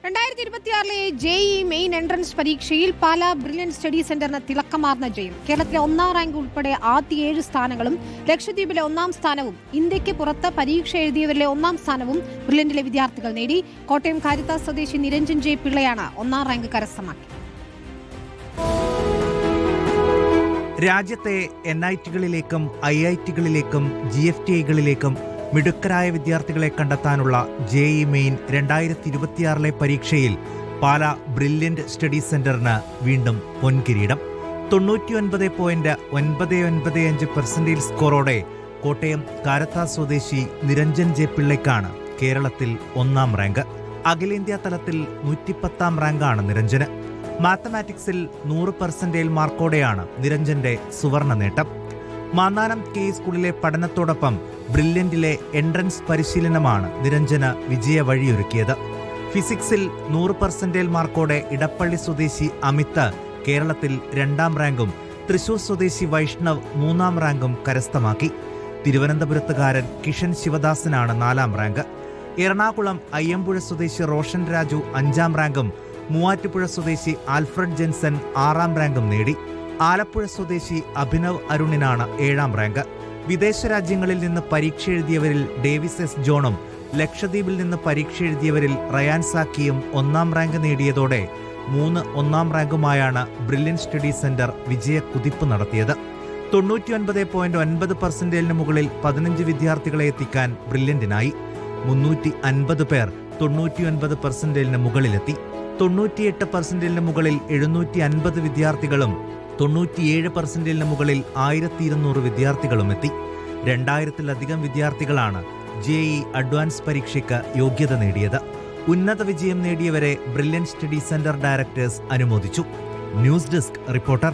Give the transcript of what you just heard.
2026 JEE main entrance പരീക്ഷയിൽ Pala brilliant study സെന്ററിന് തിളക്കമാർന്ന ജയം. കേരളത്തിലെ 1ാം റാങ്ക് ഉൾപ്പെടെ ആദ്യ 7 സ്ഥാനങ്ങളും ലക്ഷദ്വീപിലെ 1ാം സ്ഥാനവും ഇന്ത്യക്ക് പുറത്ത് പരീക്ഷ എഴുതിയവരിലെ 1ാം സ്ഥാനവും ബ്രില്യന്റിലെ വിദ്യാർത്ഥികൾ നേടി. കോട്ടയം കാരിത്താസ് സ്വദേശി നിരഞ്ജൻ ജെ പിള്ളയാണ് 1ാം റാങ്ക് കരസ്ഥമാക്കിയത്. രാജ്യത്തെ NIT-കളിലേക്കും IIT-കളിലേക്കും GFTIകളിലേക്കും മിടുക്കരായ വിദ്യാർത്ഥികളെ കണ്ടെത്താനുള്ള ജെഇഇ മെയിൻ 2026 പരീക്ഷയിൽ പാലാ ബ്രില്യന്റ് സ്റ്റഡി സെന്ററിന് വീണ്ടും പൊൻകിരീടം. 99.995% സ്കോറോടെ കോട്ടയം കാരത്താസ് സ്വദേശി നിരഞ്ജൻ ജെ പിള്ളയ്ക്കാണ് കേരളത്തിൽ 1ാം റാങ്ക്. അഖിലേന്ത്യാ തലത്തിൽ 110ാം റാങ്കാണ് നിരഞ്ജന്. മാത്തമാറ്റിക്സിൽ 100% മാർക്കോടെയാണ് നിരഞ്ജന്റെ സുവർണ നേട്ടം. മാന്നാനം കെ സ്കൂളിലെ പഠനത്തോടൊപ്പം ബ്രില്യന്റിലെ എൻട്രൻസ് പരിശീലനമാണ് നിരഞ്ജന് വിജയ വഴിയൊരുക്കിയത്. ഫിസിക്സിൽ 100% മാർക്കോടെ ഇടപ്പള്ളി സ്വദേശി അമിത് കേരളത്തിൽ 2ാം റാങ്കും തൃശൂർ സ്വദേശി വൈഷ്ണവ് 3ാം റാങ്കും കരസ്ഥമാക്കി. തിരുവനന്തപുരത്തുകാരൻ കിഷൻ ശിവദാസനാണ് 4ാം റാങ്ക്. എറണാകുളം അയ്യമ്പുഴ സ്വദേശി റോഷൻ രാജു 5ാം റാങ്കും മൂവാറ്റുപുഴ സ്വദേശി ആൽഫ്രഡ് ജെൻസൺ 6ാം റാങ്കും നേടി. ആലപ്പുഴ സ്വദേശി അഭിനവ് അരുണിനാണ് 7ാം റാങ്ക്. വിദേശ രാജ്യങ്ങളിൽ നിന്ന് പരീക്ഷ എഴുതിയവരിൽ ഡേവിസ് എസ് ജോണും ലക്ഷദ്വീപിൽ നിന്ന് പരീക്ഷ എഴുതിയവരിൽ റയാൻ സാക്കിയും 1ാം റാങ്ക് നേടിയതോടെ 3 1ാം റാങ്കുമായാണ് ബ്രില്യന്റ് സ്റ്റഡി സെന്റർ വിജയ കുതിപ്പ് നടത്തിയത്. 99.9% മുകളിൽ 15 വിദ്യാർത്ഥികളെ എത്തിക്കാൻ ബ്രില്യന്റിനായി. 350 പേർ 99% മുകളിലെത്തി. 98% മുകളിൽ 750 വിദ്യാർത്ഥികളും 97% മുകളിൽ 1200 വിദ്യാർത്ഥികളും എത്തി. 2000-ലധികം വിദ്യാർത്ഥികളാണ് ജെഇഇ അഡ്വാൻസ് പരീക്ഷയ്ക്ക് യോഗ്യത നേടിയത്. ഉന്നത വിജയം നേടിയവരെ ബ്രില്യന്റ് സ്റ്റഡി സെന്റർ ഡയറക്ടേഴ്സ് അനുമോദിച്ചു. News desk reporter.